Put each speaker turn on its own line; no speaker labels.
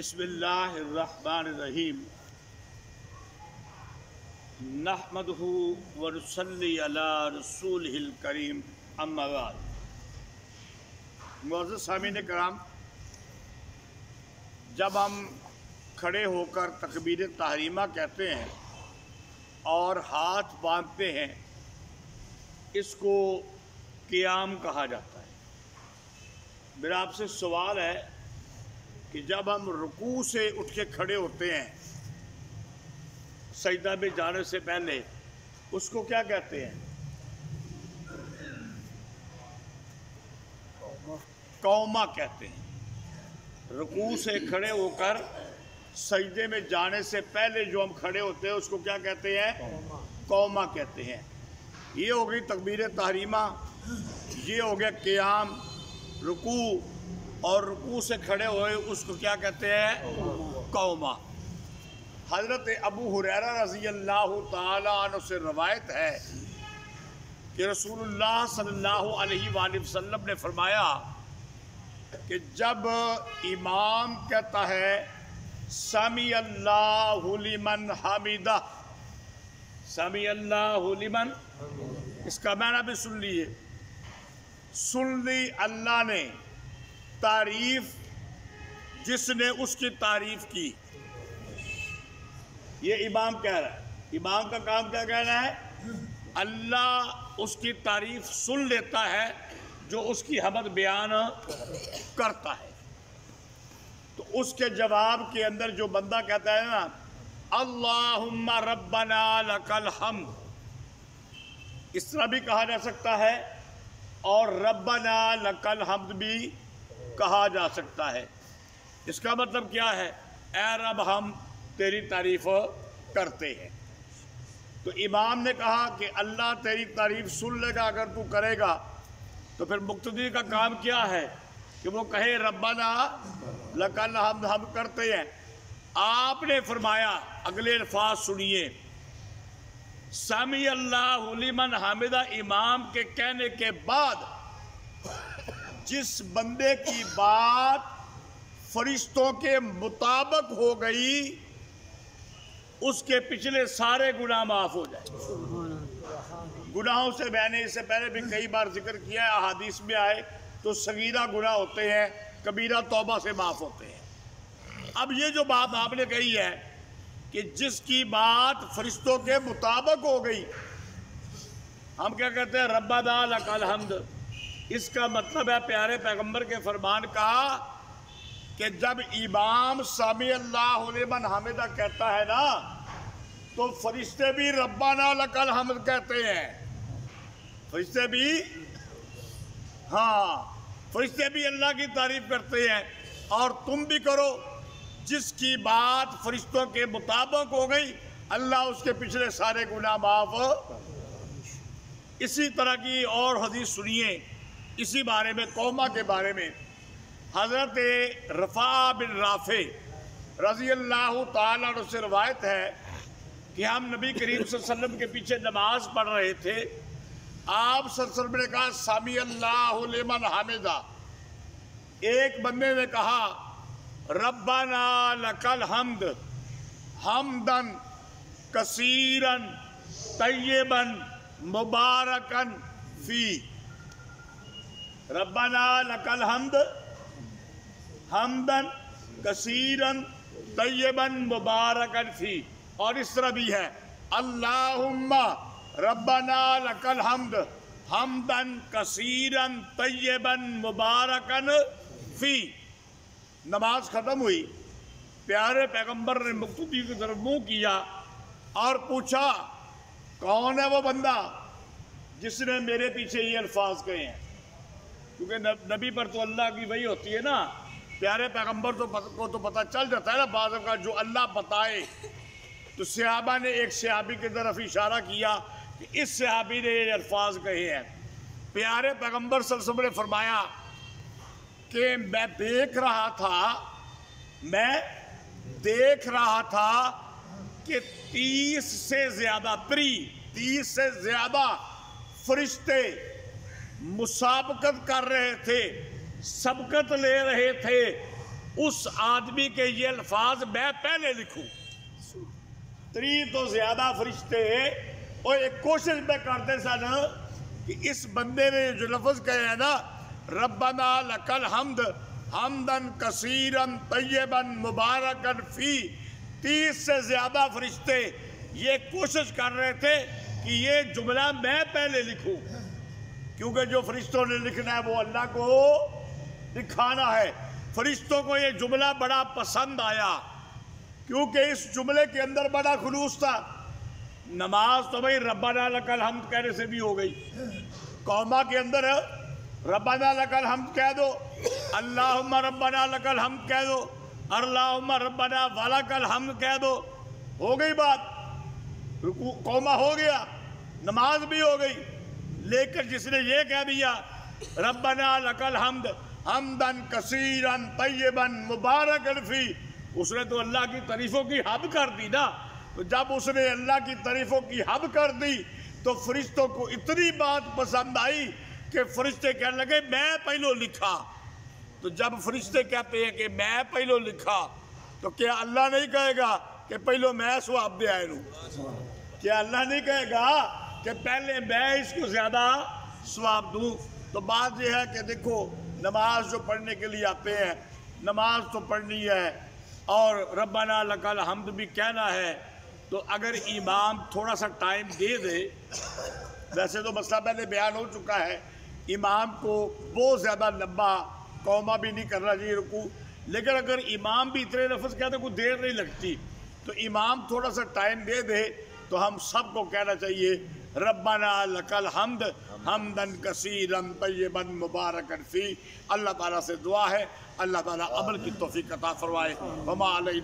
بسم اللہ الرحمن الرحیم نحمدہ ونصلی علی رسولہ الکریم اما بعد۔ معزز سامعین کرام، جب ہم کھڑے ہو کر تکبیر تحریمہ کہتے ہیں اور ہاتھ باندھتے ہیں، اس کو قیام کہا جاتا ہے۔ میرا آپ سے سوال ہے کہ جب ہم رکوع سے اٹھ کے کھڑے ہوتے ہیں سجدہ میں جانے سے پہلے، اس کو کیا کہتے ہیں؟ قوما کہتے ہیں۔ رکوع سے کھڑے ہو کر سجدے میں جانے سے پہلے جو ہم کھڑے ہوتے ہیں اس کو کیا کہتے ہیں؟ قوما کہتے ہیں۔ یہ ہو گئی تکبیر تحریمہ، یہ ہو گیا قیام، رکوع، اور رکوع سے کھڑے ہوئے اس کو کیا کہتے ہیں؟ قوما۔ حضرت ابو ہریرہ رضی اللہ تعالیٰ عنہ سے روایت ہے کہ رسول اللہ صلی اللہ علیہ وآلہ وسلم نے فرمایا کہ جب امام کہتا ہے سمی اللہ لمن حمیدہ، سمی اللہ لمن، اس کا معنی بھی سن لیے، سن لی اللہ نے تعریف جس نے اس کی تعریف کی۔ یہ امام کہہ رہا ہے۔ امام کا کام کیا کہنا ہے؟ اللہ اس کی تعریف سن لیتا ہے جو اس کی حمد بیان کرتا ہے۔ تو اس کے جواب کے اندر جو بندہ کہتا ہے نا اللہم ربنا لک الحمد، اس طرح بھی کہا جا سکتا ہے اور ربنا لک الحمد بھی کہا جا سکتا ہے۔ اس کا مطلب کیا ہے؟ اے رب ہم تیری تعریف کرتے ہیں۔ تو امام نے کہا کہ اللہ تیری تعریف سن لے گا اگر تو کرے گا، تو پھر مقتدی کا کام کیا ہے کہ وہ کہے ربنا لک الحمد، ہم کرتے ہیں۔ آپ نے فرمایا، اگلے الفاظ سنیے، سمی اللہ لمن حمیدہ، امام کے کہنے کے بعد جس بندے کی بات فرشتوں کے مطابق ہو گئی اس کے پچھلے سارے گناہ معاف ہو جائیں۔ گناہوں سے میں نے اس سے پہلے بھی کئی بار ذکر کیا ہے، احادیث میں آئے تو صغیرہ گناہ ہوتے ہیں، کبیرہ توبہ سے معاف ہوتے ہیں۔ اب یہ جو بات آپ نے کہی ہے کہ جس کی بات فرشتوں کے مطابق ہو گئی، ہم کیا کہتے ہیں؟ ربنا لک الحمد۔ اس کا مطلب ہے پیارے پیغمبر کے فرمان کا کہ جب امام سمی اللہ لمن حمیدہ کہتا ہے نا تو فرشتے بھی ربنا لک الحمد کہتے ہیں۔ فرشتے بھی، ہاں، فرشتے بھی اللہ کی تعریف کرتے ہیں، اور تم بھی کرو۔ جس کی بات فرشتوں کے مطابق ہو گئی اللہ اس کے پچھلے سارے گناہ معاف۔ اسی طرح کی اور حدیث سنیے اسی بارے میں، قوما کے بارے میں۔ حضرت رفاع بن رافع رضی اللہ تعالیٰ عنہ سے روایت ہے کہ ہم نبی کریم صلی اللہ علیہ وسلم کے پیچھے نماز پڑھ رہے تھے۔ آپ صلی اللہ علیہ وسلم نے کہا سمی اللہ لمن حمیدہ۔ ایک بندے نے کہا ربنا لک الحمد حمدن کثیرن طیبن مبارکن فی، ربنا لک الحمد حمدن کثیرن طیبن مبارکن فی، اور اس طرح بھی ہے اللہم ربنا لک الحمد حمدن کثیرن طیبن مبارکن فی۔ نماز ختم ہوئی، پیارے پیغمبر نے مقتدی کی طرف منہ کیا اور پوچھا کون ہے وہ بندہ جس نے میرے پیچھے یہ الفاظ کہے ہیں؟ کیونکہ نبی پر تو اللہ کی وحی ہوتی ہے نا، پیارے پیغمبر کو تو پتہ چل جاتا ہے نا بعض کا جو اللہ بتائے۔ تو صحابہ نے ایک صحابی کی طرف اشارہ کیا کہ اس صحابی نے یہ الفاظ کہے ہیں۔ پیارے پیغمبر صلی اللہ علیہ وسلم نے فرمایا کہ میں دیکھ رہا تھا کہ 30 سے زیادہ فرشتے مسابقت کر رہے تھے، سبقت لے رہے تھے اس آدمی کے یہ الفاظ میں پہلے لکھوں. 3 تو زیادہ فرشتے اور ایک کوشش میں کرتے سن کہ اس بندے نے جو لفظ کہے ہیں نا ربنا لکل حمد حمدن کثیرن طیبن مبارکن فی، 30 سے زیادہ فرشتے یہ کوشش کر رہے تھے کہ یہ جملہ میں پہلے لکھوں، کیونکہ جو فرشتوں نے لکھنا ہے وہ اللہ کو دکھانا ہے. فرشتوں کو یہ جملہ بڑا پسند آیا کیونکہ اس جملے کے اندر بڑا خلوص تھا. نماز تو بھئی ربنا لکل حمد کہنے سے بھی ہو گئی، قوما کے اندر ربنا لکل حمد کہہ دو، اللہم ربنا لکل حمد کہہ دو، اللہم ربنا ولکل حمد کہہ دو، ہو گئی بات، قوما ہو گیا، نماز بھی ہو گئی. لیکن جس نے یہ کہہ دیا ربنا لکل حمد حمدن کثیرن طیبن مبارکن فی، اس نے تو اللہ کی تعریفوں کی حد کر دی نا. تو جب اس نے اللہ کی تعریفوں کی حد کر دی تو فرشتوں کو اتنی بات پسند آئی کہ فرشتے کہنے لگے میں پہلو لکھا. تو جب فرشتے کہتے ہیں کہ میں پہلو لکھا تو کیا اللہ نہیں کہے گا کہ پہلو میں ثواب دے آئے ہوں؟ کیا اللہ نہیں کہے گا کہ پہلے میں اس کو زیادہ ثواب دوں؟ تو بات یہ ہے کہ دیکھو نماز جو پڑھنے کے لیے آتے ہیں، نماز تو پڑھنی ہے اور ربنا لکل حمد بھی کہنا ہے. تو اگر امام تھوڑا سا ٹائم دے دے، ویسے تو مسئلہ پہلے بیان ہو چکا ہے، امام کو بہت زیادہ لمبا قوما بھی نہیں کرنا چاہیے رکوع، لیکن اگر امام بھی اتنے لفظ کہتے کوئی دیر نہیں لگتی تو امام تھوڑا سا ٹائم دے دے تو ہم سب کو کہنا چاہیے ربنا لکل حمد حمدن کثیرن طیبن مبارکن فی. اللہ تعالیٰ سے دعا ہے اللہ تعالیٰ عمل کی توفیق عطا فرمائے. وما علینا